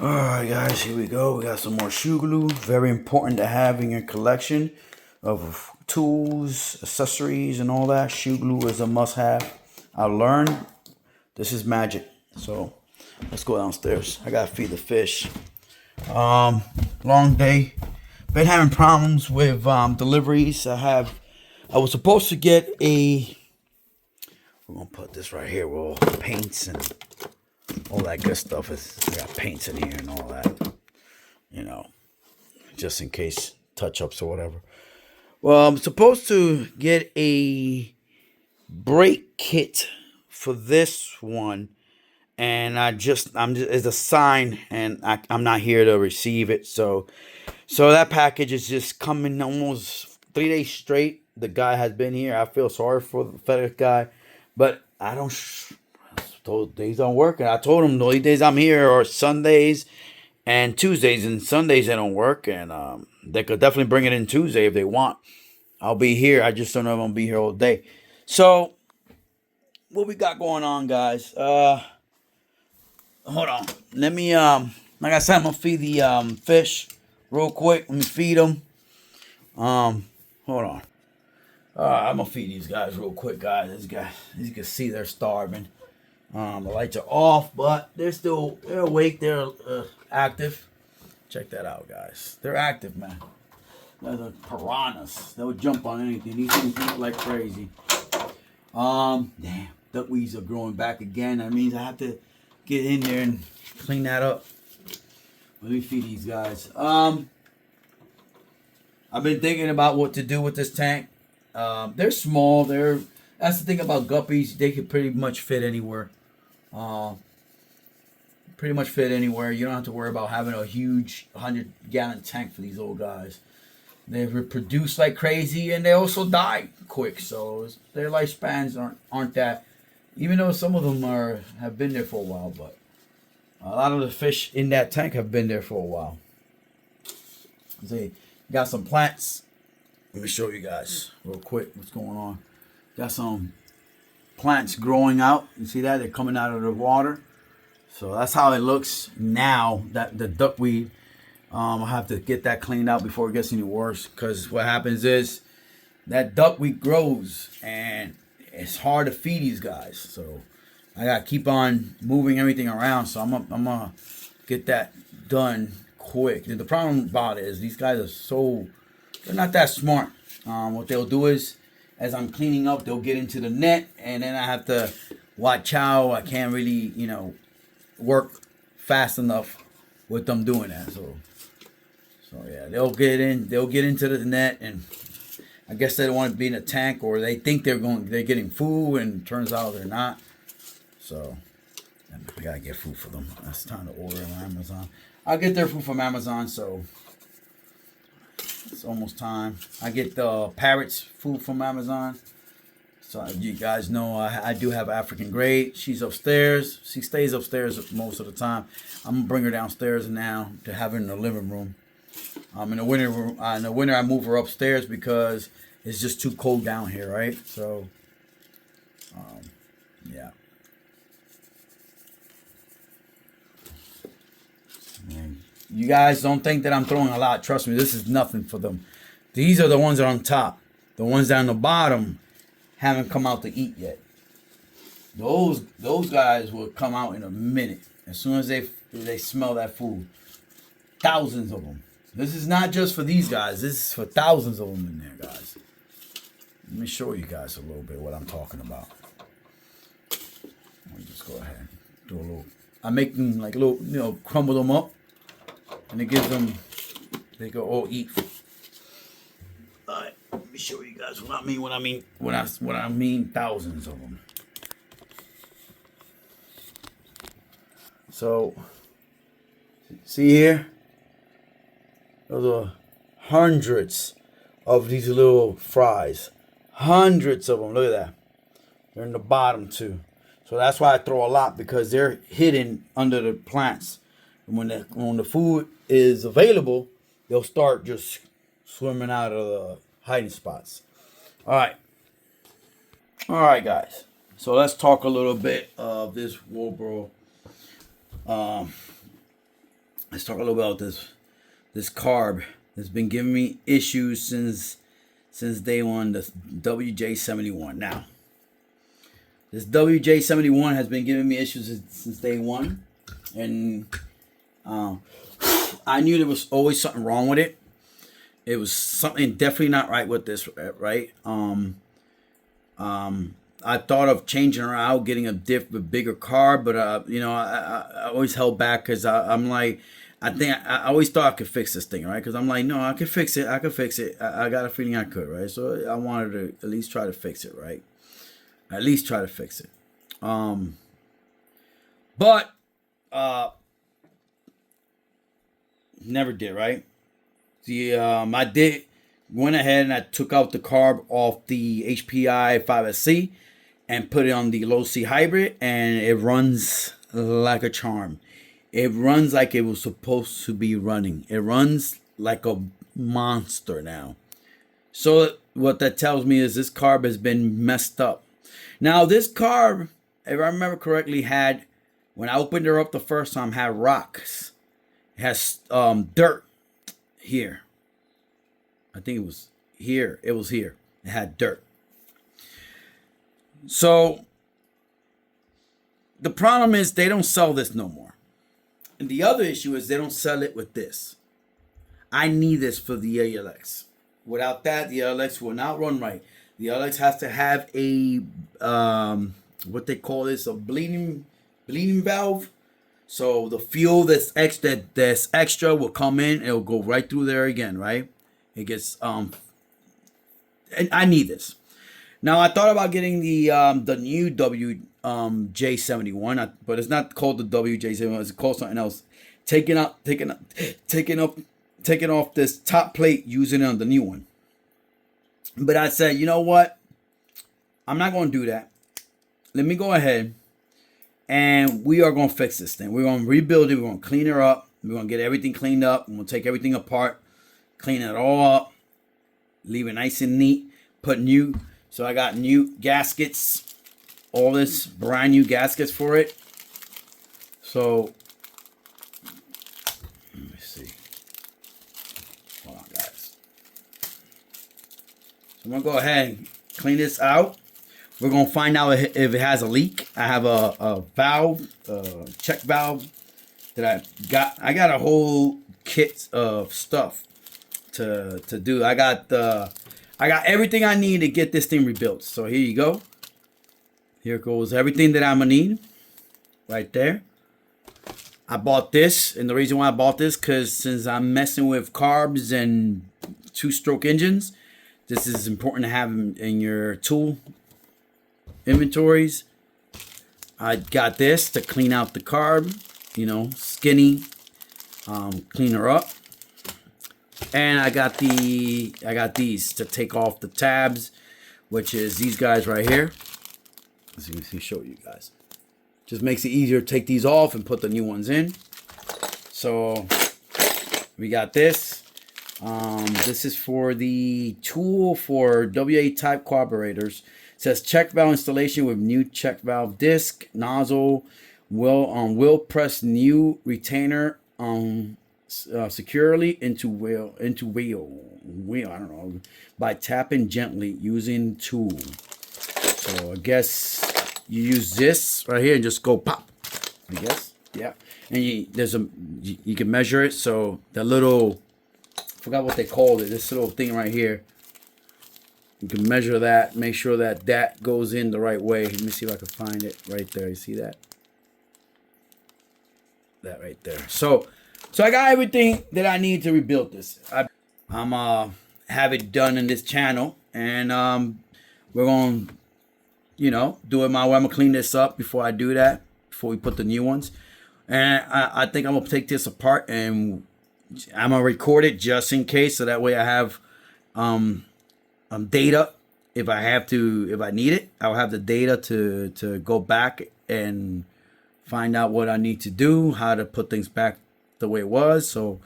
Alright guys, here we go. We got some more shoe glue. Very important to have in your collection of tools, accessories, and all that. Shoe glue is a must-have. I learned this is magic. So let's go downstairs. I gotta feed the fish. Long day. Been having problems with deliveries. I was supposed to get a. We're gonna put this right here with all the paints and all that good stuff. I got paints in here and all that, just in case touch-ups or whatever. Well, I'm supposed to get a brake kit for this one, and it's a sign, and I'm not here to receive it. So that package is just coming almost 3 days straight. The guy has been here. I feel sorry for the FedEx guy, but I don't. Those days don't work, and I told him the only days I'm here are Sundays and Tuesdays, and Sundays they don't work, and they could definitely bring it in Tuesday if they want. I'll be here. I just don't know if I'm gonna be here all day. So what we got going on, guys? Hold on. Let me like I said, I'm gonna feed the fish real quick. Let me feed them. Hold on. I'm gonna feed these guys real quick, guys. These guys, as you can see, they're starving. The lights are off, but they're awake. They're active. Check that out, guys. They're active, man. They're the piranhas. They'll jump on anything. These things eat like crazy. Damn, duckweeds are growing back again. That means I have to get in there and clean that up. Let me feed these guys. I've been thinking about what to do with this tank. They're small. That's the thing about guppies. They can pretty much fit anywhere. Pretty much fit anywhere. You don't have to worry about having a huge 100-gallon tank for these old guys. They reproduce like crazy, and they also die quick. So their lifespans aren't that. Even though some of them have been there for a while, but a lot of the fish in that tank have been there for a while. See, got some plants. Let me show you guys real quick what's going on. Got some plants growing out. You see that? They're coming out of the water. So that's how it looks now, that the duckweed. I'll have to get that cleaned out before it gets any worse. Because what happens is that duckweed grows and it's hard to feed these guys. So I got to keep on moving everything around. So I'm going to get that done quick. And the problem about it is these guys they're not that smart. What they'll do is, as I'm cleaning up, they'll get into the net, and then I have to watch out. I can't really, work fast enough with them doing that. So yeah, they'll get into the net, and I guess they don't want to be in a tank, or they think they're getting food, and it turns out they're not. So I gotta get food for them. It's time to order on Amazon. I'll get their food from Amazon, so it's almost time. I get the parrots food from Amazon. So you guys know I do have African Grey. She's upstairs. She stays upstairs most of the time. I'm gonna bring her downstairs now to have her in the living room. In the winter I move her upstairs because it's just too cold down here, right? So yeah. Man, you guys don't think that I'm throwing a lot. Trust me, this is nothing for them. These are the ones that are on top. The ones down the bottom haven't come out to eat yet. Those guys will come out in a minute as soon as they smell that food. Thousands of them. This is not just for these guys. This is for thousands of them in there, guys. Let me show you guys a little bit what I'm talking about. Let me just go ahead and do a little. I make them like little, crumble them up, and it gives them. They go all eat. All right, let me show you guys what I mean thousands of them. So, see here? Those are hundreds of these little fries. Hundreds of them. Look at that. They're in the bottom too. So that's why I throw a lot, because they're hidden under the plants. And when the food is available, they'll start just swimming out of the hiding spots. All right, guys. So let's talk a little bit of this Robrismo let's talk a little about this carb that's been giving me issues since day one. The WJ71. Now, this WJ71 has been giving me issues since day one, and I knew there was always something wrong with it. It was something definitely not right with this, right? I thought of changing her out, getting a bigger carb, but I always held back because I'm like, I always thought I could fix this thing, right? Because I'm like, no, I could fix it. I could fix it. I got a feeling I could, right? So I wanted to at least try to fix it, right? At least try to fix it. But never did, right? I went ahead and I took out the carb off the HPI 5SC and put it on the low C hybrid, and it runs like a charm. It runs like it was supposed to be running. It runs like a monster now. So what that tells me is this carb has been messed up. Now this carb, if I remember correctly, when I opened her up the first time, had rocks. It has dirt here. I think it was here. It was here. It had dirt. So the problem is they don't sell this no more. And the other issue is they don't sell it with this. I need this for the ALX. Without that, the ALX will not run right. The ALX has to have a what they call this, a bleeding valve. So the fuel that's extra will come in. It'll go right through there again, right? It gets and I need this. Now I thought about getting the new WJ71, but it's not called the WJ71. It's called something else. Taking off this top plate, using it on the new one. But I said, you know what? I'm not going to do that. Let me go ahead and we are going to fix this thing. We're going to rebuild it. We're going to clean her up. We're going to get everything cleaned up. We're going to take everything apart, clean it all up, leave it nice and neat, put new. So I got new gaskets, all this brand new gaskets for it. So let me see. Hold on, guys. So I'm going to go ahead and clean this out. We're going to find out if it has a leak. I have a valve, check valve that I got. I got a whole kit of stuff to do. I got everything I need to get this thing rebuilt. So here you go. Here goes everything that I'm going to need. Right there. I bought this. And the reason why I bought this, because since I'm messing with carbs and 2-stroke engines, this is important to have in your tool inventories. I got this to clean out the carb. Skinny. Clean her up. And I got these to take off the tabs, which is these guys right here. Let's see, let me show you guys. Just makes it easier to take these off and put the new ones in. So we got this. This is for the tool for WA type carburetors. It says check valve installation with new check valve disc, nozzle, will press new retainer securely into wheel. I don't know, by tapping gently using tool. So I guess you use this right here and just go pop. I guess, yeah. And you can measure it. So the little, I forgot what they called it. This little thing right here. You can measure that. Make sure that goes in the right way. Let me see if I can find it right there. You see that? That right there. So I got everything that I need to rebuild this. I'm have it done in this channel, and we're gonna, do it my way. I'm gonna clean this up before I do that. Before we put the new ones, and I think I'm gonna take this apart and I'm gonna record it just in case, so that way I have data if I need it. I'll have the data to go back and find out what I need to do, how to put things back the way it was. So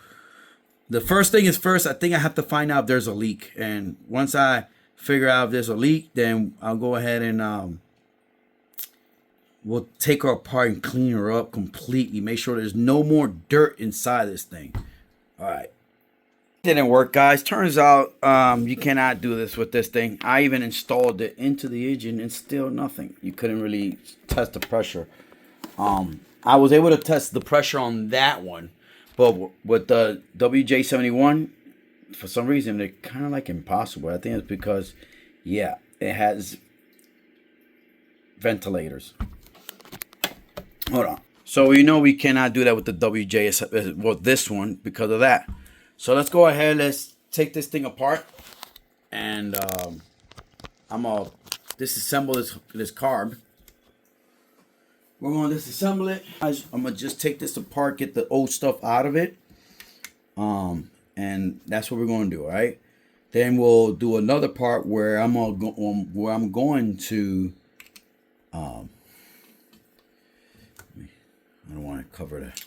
the first thing is first, I think I have to find out if there's a leak. And once I figure out if there's a leak, then I'll go ahead and we'll take her apart and clean her up completely. Make sure there's no more dirt inside this thing. All right. Didn't work, guys. Turns out you cannot do this with this thing. I even installed it into the engine and still nothing. You couldn't really test the pressure. I was able to test the pressure on that one, but with the WJ71, for some reason they're kind of like impossible. I think it's because, yeah, it has ventilators. Hold on. So you know we cannot do that with the WJ, well, this one, because of that. So let's go ahead. Let's take this thing apart, and I'm gonna disassemble this carb. We're gonna disassemble it. I'm gonna just take this apart, get the old stuff out of it, and that's what we're gonna do. All right. Then we'll do another part where I'm going to. I don't want to cover that.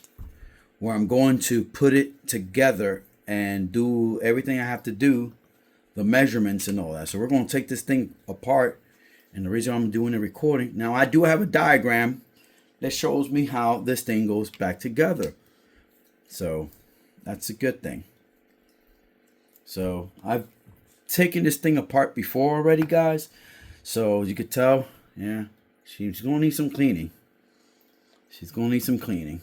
Where I'm going to put it together and do everything I have to do, the measurements and all that. So we're going to take this thing apart, and the reason I'm doing the recording now, I do have a diagram that shows me how this thing goes back together. So that's a good thing. So I've taken this thing apart before already, guys. So you could tell, yeah, she's going to need some cleaning. She's going to need some cleaning.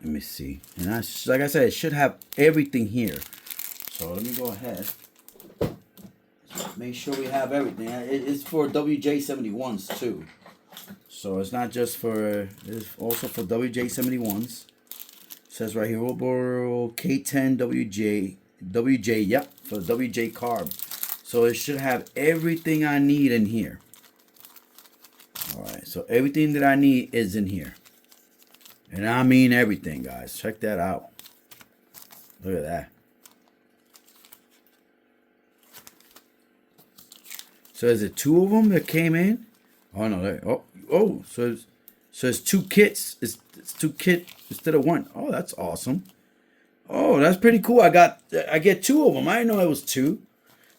Let me see. And like I said, it should have everything here. So let me go ahead. Make sure we have everything. It's for WJ71s too. So it's not just for, it's also for WJ71s. It says right here, Robrismo K10 WJ, yep, for the WJ carb. So it should have everything I need in here. Alright, so everything that I need is in here. And I mean everything, guys. Check that out. Look at that. So is it two of them that came in? Oh no, so it's two kits. It's two kits instead of one. Oh, that's awesome. Oh, that's pretty cool. I get two of them. I didn't know it was two.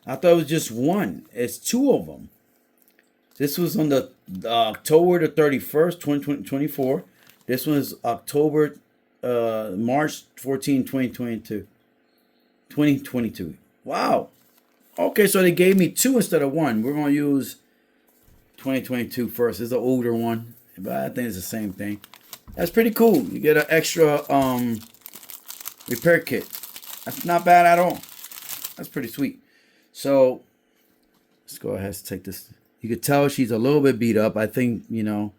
I thought it was just one. It's two of them. This was on the October the 31st, 2024. This one is October, March 14, 2022. 2022. Wow. Okay, so they gave me two instead of one. We're going to use 2022 first. It's an older one, but I think it's the same thing. That's pretty cool. You get an extra repair kit. That's not bad at all. That's pretty sweet. So let's go ahead and take this. You could tell she's a little bit beat up. I think, you know,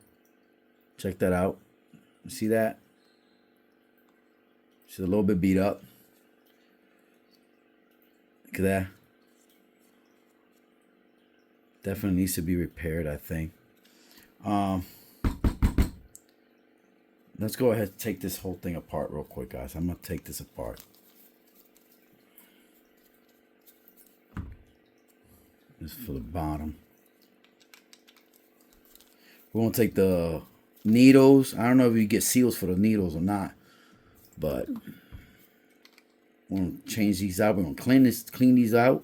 check that out. You see that? She's a little bit beat up. Look at that. Definitely needs to be repaired, I think. Let's go ahead and take this whole thing apart real quick, guys. I'm going to take this apart. This is for the bottom. We're going to take the needles. I don't know if you get seals for the needles or not, but we're going to change these out. We're going to clean these out.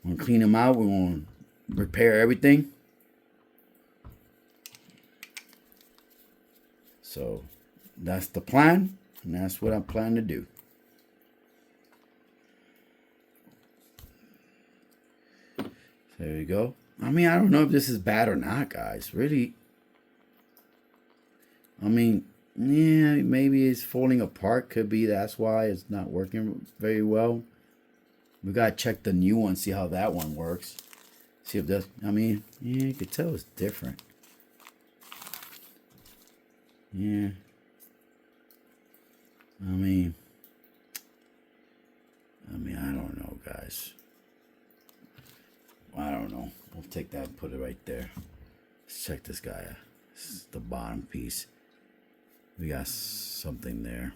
We're going to clean them out. We're going to repair everything. So that's the plan, and that's what I plan to do. There you go. I mean, I don't know if this is bad or not, guys. Really. I mean, yeah, maybe it's falling apart. Could be that's why it's not working very well. We got to check the new one, see how that one works. See if that, I mean, yeah, you could tell it's different. Yeah. I mean, I don't know, guys. I don't know. We'll take that and put it right there. Let's check this guy out. This is the bottom piece. We got something there.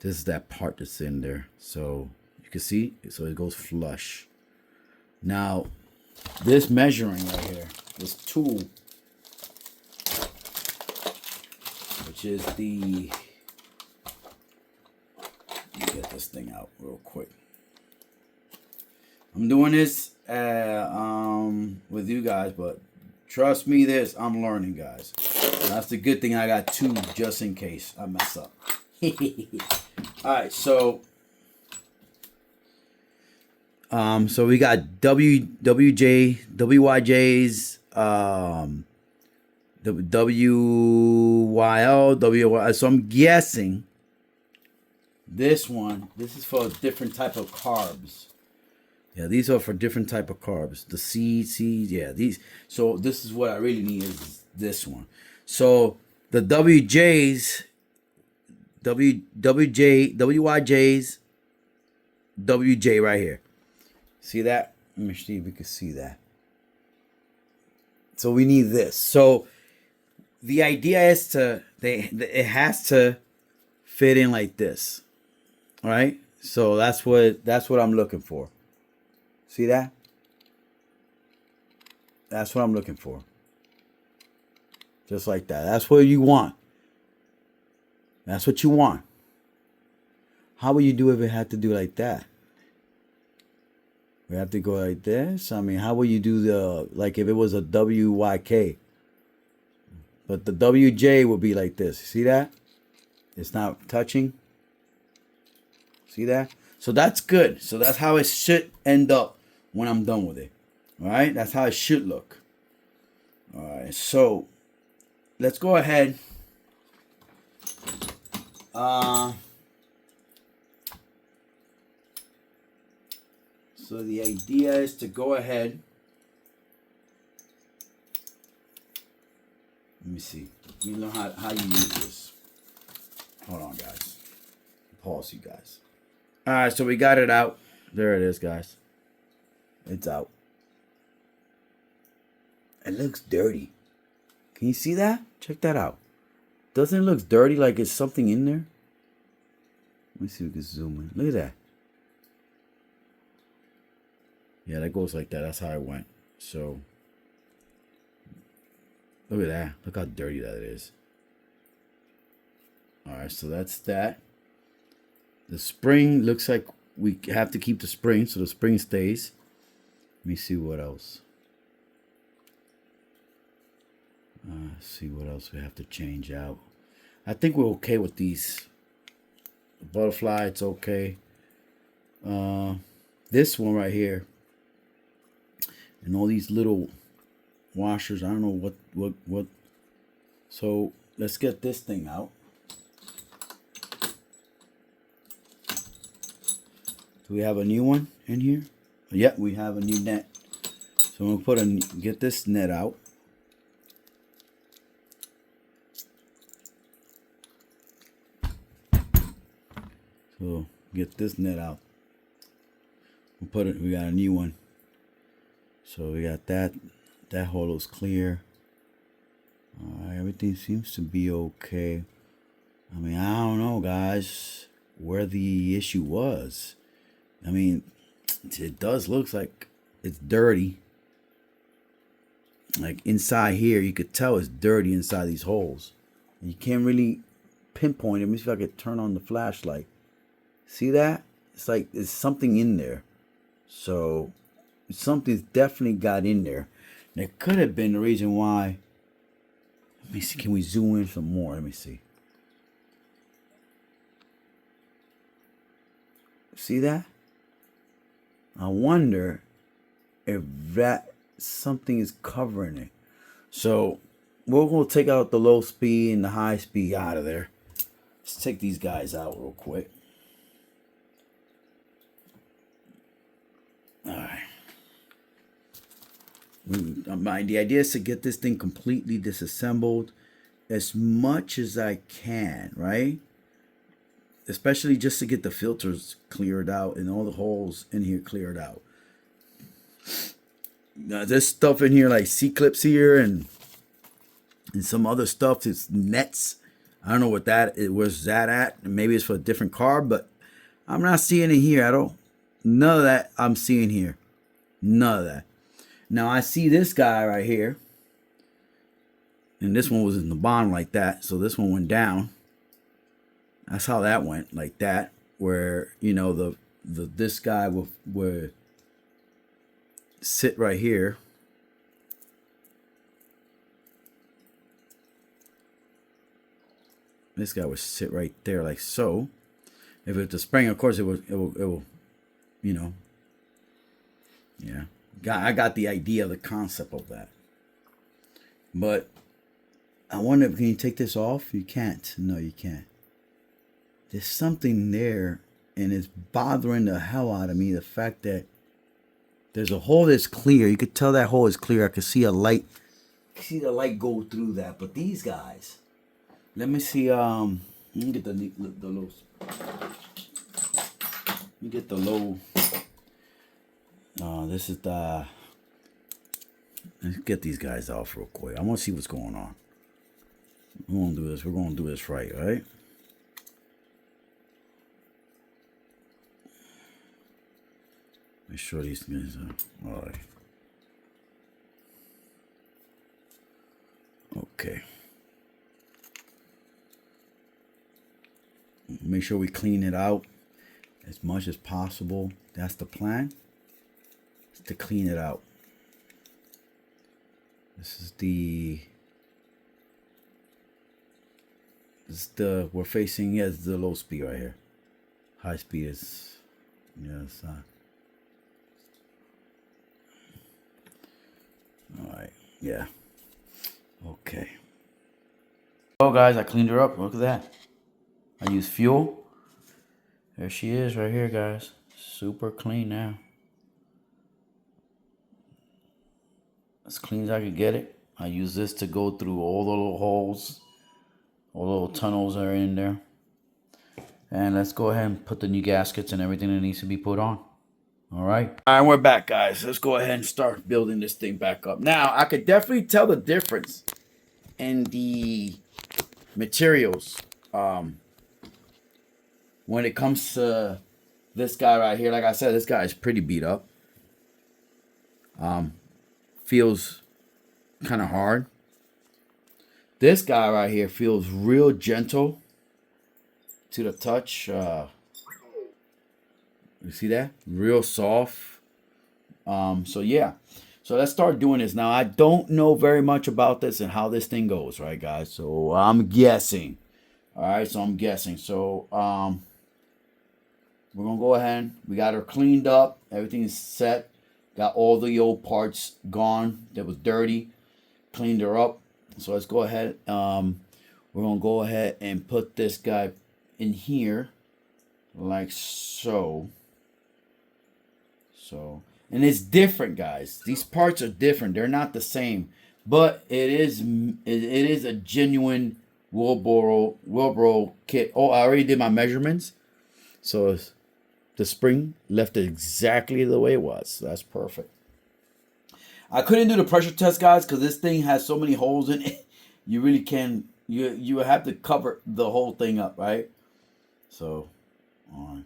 This is that part that's in there. So you can see, so it goes flush. Now, this measuring right here, this tool, which is the, let me get this thing out real quick. I'm doing this with you guys, but Trust me, I'm learning, guys. That's the good thing. I got 2 just in case I mess up. All right, so we got WYJs, the WYL, so I'm guessing this is for a different type of carbs. Yeah, these are for different type of carbs. The seeds, yeah, these. So this is what I really need is this one. So the WYJs, WJ right here. See that? Let me see if we can see that. So we need this. So the idea is it has to fit in like this. All right? So that's what I'm looking for. See that? That's what I'm looking for. Just like that. That's what you want. That's what you want. How would you do if it had to do like that? We have to go like this. I mean, how would you do like if it was a WYK? But the WJ will be like this. See that? It's not touching. See that? So that's good. So that's how it should end up when I'm done with it. All right? That's how it should look. All right. So let's go ahead. So the idea is to go ahead. Let me see. Let me learn how you use this. Hold on, guys. Pause, you guys. All right, so we got it out. There it is, guys. It's out. It looks dirty. Can you see that? Check that out. Doesn't it look dirty like it's something in there? Let me see if we can zoom in. Look at that. Yeah, that goes like that. That's how it went. So, look at that. Look how dirty that is. All right, so that's that. The spring looks like we have to keep the spring, so the spring stays. Let me see what else. See what else we have to change out. I think we're okay with these. The butterfly, it's okay. This one right here. And all these little washers. I don't know what. So let's get this thing out. Do we have a new one in here? Yeah, we have a new net. So I'm gonna get this net out. So get this net out. We got a new one. So we got that. That hole is clear. Everything seems to be okay. I mean, I don't know, guys, where the issue was. I mean, it does look like it's dirty. Like inside here, you could tell it's dirty inside these holes. You can't really pinpoint it. Let me see if I could turn on the flashlight. See that? It's like there's something in there. So something's definitely got in there. And it could have been the reason why. Let me see. Can we zoom in some more? Let me see. See that? I wonder if that something is covering it. So we're going to take out the low speed and the high speed out of there. Let's take these guys out real quick. All right. The idea is to get this thing completely disassembled as much as I can, right? Especially just to get the filters cleared out and all the holes in here cleared out. Now, there's stuff in here like C-clips here and some other stuff. It's nets. I don't know what where's that at. Maybe it's for a different carb, but I'm not seeing it here. None of that I'm seeing here. None of that. Now I see this guy right here. And this one was in the bottom like that. So this one went down. That's how that went, like that. Where, you know, this guy would sit right here. This guy would sit right there like so. If it's a spring, of course it will, you know. Yeah. I got the idea, the concept of that. But I wonder, can you take this off? You can't. No, you can't. There's something there, and it's bothering the hell out of me. The fact that there's a hole that's clear. You could tell that hole is clear. I could see a light. See the light go through that. But these guys, let me see. Let me get the low. Let me get the low. This is the. Let's get these guys off real quick. I want to see what's going on. We're gonna do this. We're gonna do this right, right? Make sure these guys are all right. Okay. Make sure we clean it out as much as possible. That's the plan. Is to clean it out. This is the. We're facing, yeah, it's the low speed right here. High speed is, yes. All right, yeah. Okay. Oh, guys, I cleaned her up. Look at that. I used fuel. There she is right here, guys. Super clean now. As clean as I could get it. I use this to go through all the little holes. All the little tunnels are in there. And let's go ahead and put the new gaskets and everything that needs to be put on. All right. All right, we're back, guys. Let's go ahead and start building this thing back up. Now, I could definitely tell the difference in the materials when it comes to this guy right here. Like I said, this guy is pretty beat up. Feels kind of hard. This guy right here feels real gentle to the touch. You see that? Real soft. So yeah. So let's start doing this. Now, I don't know very much about this and how this thing goes, right, guys? So I'm guessing. All right, so I'm guessing. So we're going to go ahead. We got her cleaned up. Everything is set. Got all the old parts gone that was dirty. Cleaned her up. So let's go ahead. We're going to go ahead and put this guy in here like so. And it's different, guys. These parts are different. They're not the same, but it is a genuine Wilbro kit. Oh, I already did my measurements. So the spring left it exactly the way it was. So that's perfect. I couldn't do the pressure test, guys, because this thing has so many holes in it. You really can. You have to cover the whole thing up, right? So, all right.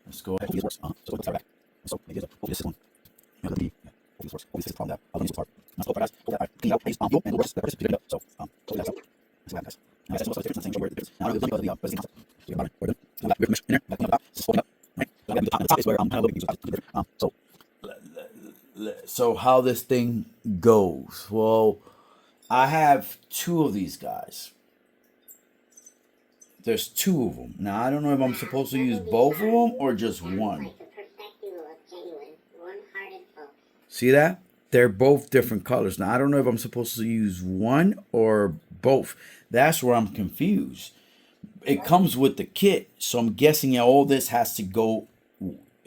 Let's go ahead. Hopefully this works. So let's back. So maybe this one. Hopefully this works. Hopefully this is calm down. I'll use this part. Let's go, guys. Hopefully that clean out. And the rest is cleared up. So hopefully that's up. Let's go, guys. Now that's what's the difference. Where the difference. Now we're going to go to the concept. We're done. We're in there. Back up. Just folding up. Right. So the top is where kind of looking. So how this thing goes? Well, I have two of these guys. There's two of them. Now, I don't know if I'm supposed to use both of them or just one. See that? They're both different colors. Now, I don't know if I'm supposed to use one or both. That's where I'm confused. It comes with the kit, so I'm guessing all this has to go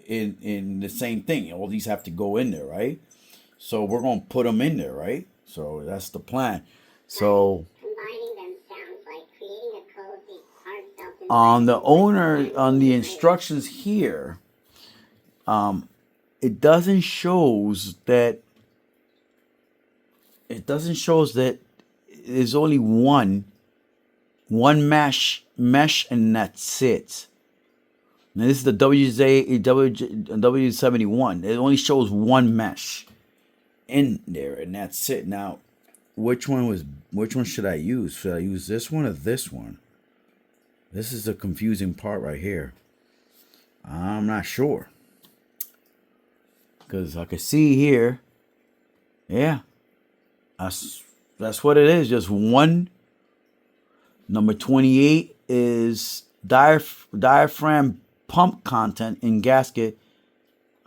in the same thing. All these have to go in there, right? So we're going to put them in there, right? So that's the plan. So on the owner, on the instructions here, it doesn't shows that there's only one mesh and that's it. Now this is the WJ71. It only shows one mesh in there and that's it. Now, which one should I use? Should I use this one or this one? This is the confusing part right here. I'm not sure. Because I can see here. Yeah. That's what it is. Just one. Number 28 is diaphragm pump content in gasket.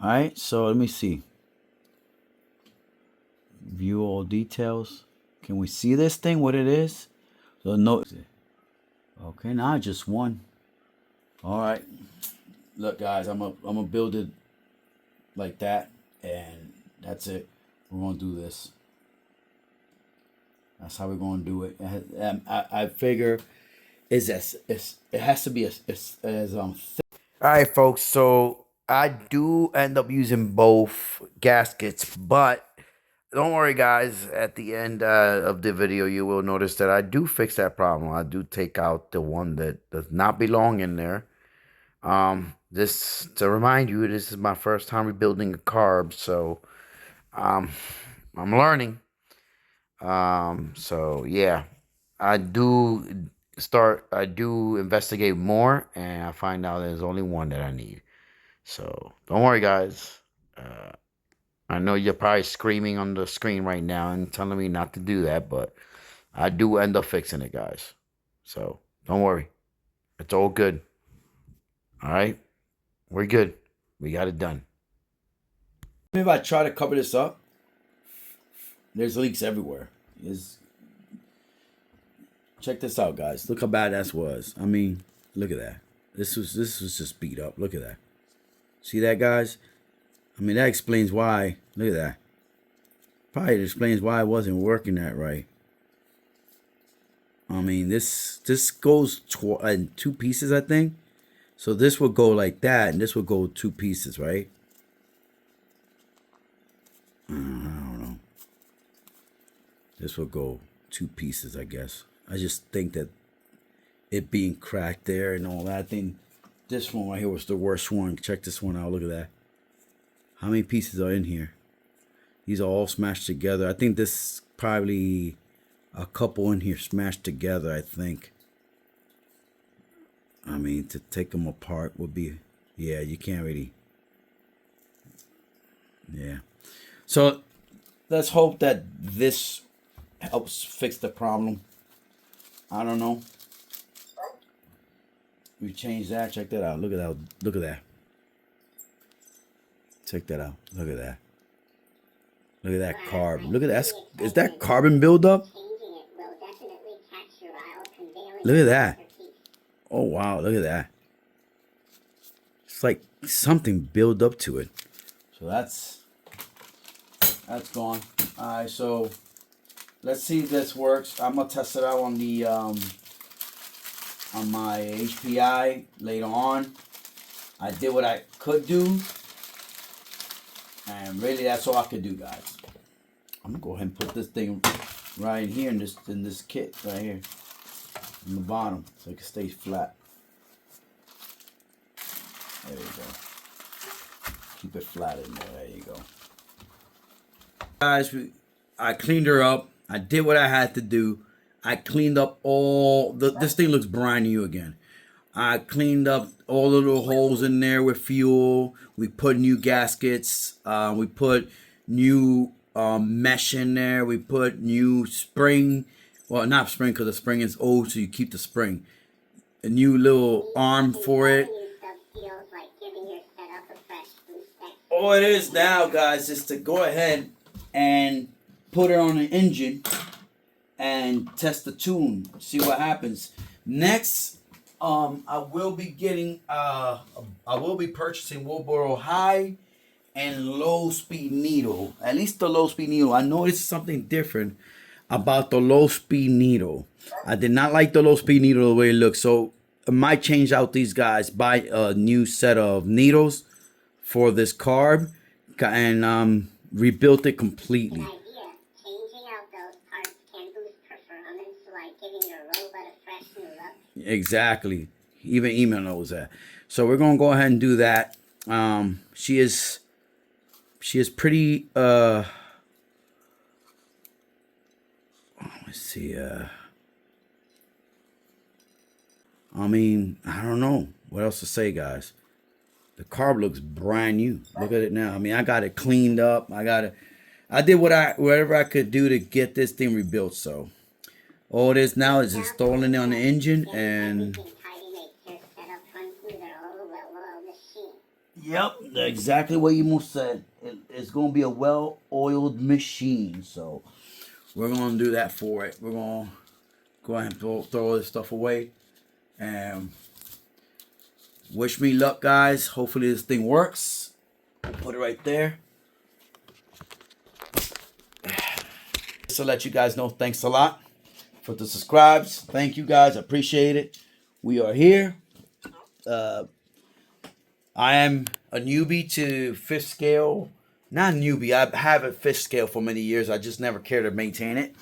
All right, so let me see. View all details. Can we see this thing? What it is? So no. Okay, now just one. All right. Look, guys, I'm gonna build it like that, and that's it. We're gonna do this. That's how we're gonna do it. I figure it has to be as thick. All right, folks. So I do end up using both gaskets, but don't worry, guys. At the end of the video, you will notice that I do fix that problem. I do take out the one that does not belong in there. This, to remind you, this is my first time rebuilding a carb, so I'm learning. So yeah, I do investigate more, and I find out there's only one that I need. So don't worry, guys. I know you're probably screaming on the screen right now and telling me not to do that, but I do end up fixing it, guys. So don't worry. It's all good. All right? We're good. We got it done. If I try to cover this up, there's leaks everywhere. Check this out, guys. Look how bad that was. I mean, look at that. This was just beat up. Look at that. See that, guys? I mean, that explains why. Look at that. Probably explains why it wasn't working that right. I mean, this goes in two pieces, I think. So this would go like that, and this would go two pieces, right? I don't know. This would go two pieces, I guess. I just think that it being cracked there and all that. I think this one right here was the worst one. Check this one out. Look at that. How many pieces are in here? These are all smashed together. I think this probably a couple in here smashed together, I think. I mean, to take them apart would be, yeah, you can't really. Yeah. So let's hope that this helps fix the problem. I don't know. We changed that. Check that out. Look at that. Look at that. Check that out. Look at that. Look at that carb. Look at that. Is that carbon buildup? Look at that. Oh, wow. Look at that. It's like something built up to it. So that's gone. All right. So let's see if this works. I'm going to test it out on the on my HPI later on. I did what I could do. And really, that's all I could do, guys. I'm gonna go ahead and put this thing right in here in this kit right here, in the bottom, so it can stay flat. There you go. Keep it flat in there. There you go, guys. I cleaned her up. I did what I had to do. I cleaned up all this thing looks brand new again. I cleaned up all the little holes in there with fuel. We put new gaskets. We put new mesh in there. We put new spring. Well, not spring because the spring is old, so you keep the spring. A new little arm for it. All it is now, guys, is to go ahead and put it on an engine and test the tune. See what happens. Next, I will be getting I will be purchasing Wilbur high and low speed needle. At least the low speed needle. I noticed something different about the low speed needle. I did not like the low speed needle the way it looks. So I might change out these guys, buy a new set of needles for this carb, and rebuilt it completely. Exactly. Even email knows that. So we're gonna go ahead and do that. She is pretty let's see, I mean, I don't know what else to say, guys. The carb looks brand new. Look at it now. I mean, I got it cleaned up. I did whatever I could do to get this thing rebuilt. So All it is now is installing it on the engine, and yep, exactly what you said. It's going to be a well-oiled machine. So we're going to do that for it. We're going to go ahead and throw all this stuff away. And wish me luck, guys. Hopefully this thing works. Put it right there. Just to let you guys know, thanks a lot for the subscribes. Thank you guys. I appreciate it. We are here. I am a newbie to fifth scale. Not newbie. I have a fifth scale for many years. I just never cared to maintain it.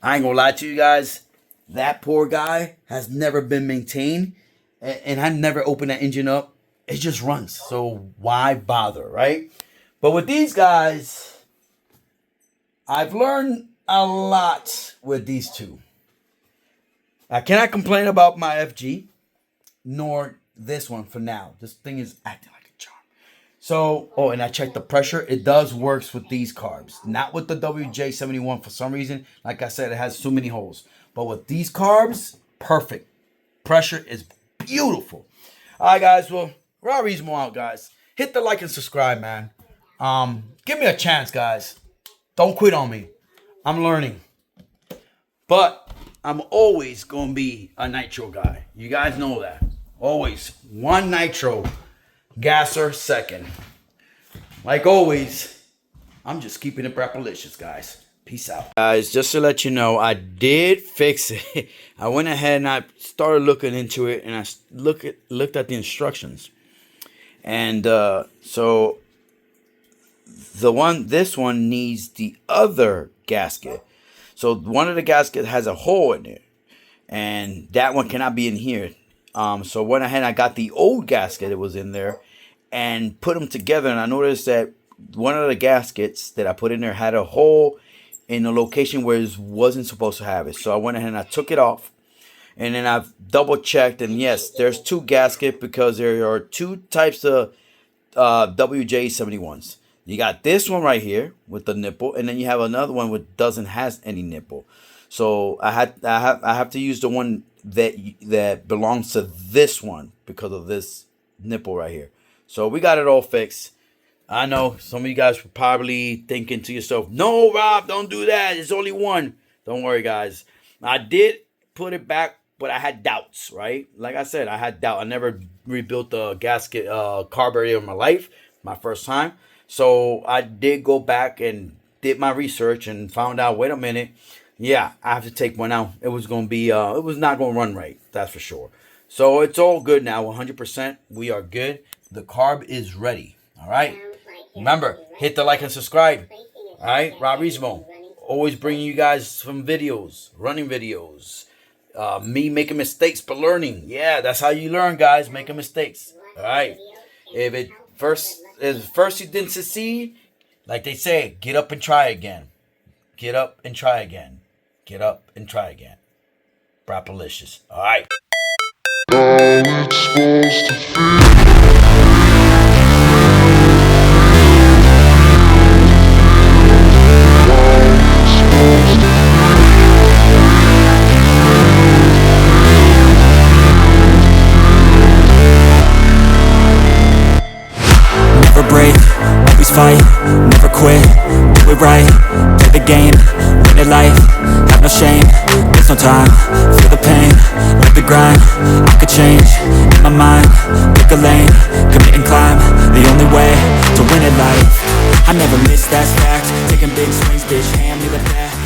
I ain't gonna lie to you guys. That poor guy has never been maintained. And I never opened that engine up. It just runs. So why bother, right? But with these guys, I've learned a lot with these two. I cannot complain about my FG, nor this one for now. This thing is acting like a charm. So, oh, and I checked the pressure. It does works with these carbs. Not with the WJ71 for some reason. Like I said, it has too many holes. But with these carbs, perfect. Pressure is beautiful. All right, guys. Well, Robrismo out, guys. Hit the like and subscribe, man. Give me a chance, guys. Don't quit on me. I'm learning. But I'm always going to be a nitro guy. You guys know that. Always. One nitro. Gasser second. Like always, I'm just keeping it brapalicious, guys. Peace out. Guys, just to let you know, I did fix it. I went ahead and I started looking into it, and I looked at the instructions. And so this one needs the other gasket. So one of the gaskets has a hole in it, and that one cannot be in here. So went ahead and I got the old gasket that was in there and put them together, and I noticed that one of the gaskets that I put in there had a hole in a location where it wasn't supposed to have it. So I went ahead and I took it off, and then I've double checked, and yes, there's two gaskets because there are two types of WJ71s. You got this one right here with the nipple, and then you have another one which doesn't has any nipple. So I have to use the one that belongs to this one because of this nipple right here. So we got it all fixed. I know some of you guys were probably thinking to yourself, no, Rob, don't do that. It's only one. Don't worry, guys. I did put it back, but I had doubts, right? Like I said, I had doubt. I never rebuilt the gasket carburetor in my life, my first time. So I did go back and did my research and found out, wait a minute. Yeah, I have to take one out. It was going to be, it was not going to run right. That's for sure. So it's all good now. 100%. We are good. The carb is ready. All right. Remember, hit the like and subscribe. All right. Robrismo. Always bringing you guys some videos, running videos. Me making mistakes, but learning. Yeah, that's how you learn, guys. Making mistakes. All right. If first you didn't succeed, like they say, get up and try again. Get up and try again. Get up and try again. Brapalicious. All right. Never break, always fight, never quit, do it right, play the game, win it life, have no shame, there's no time, feel the pain, live the grind, I could change, in my mind, pick a lane, commit and climb, the only way to win it life, I never miss, that's fact, taking big swings, bitch, hand me the bat.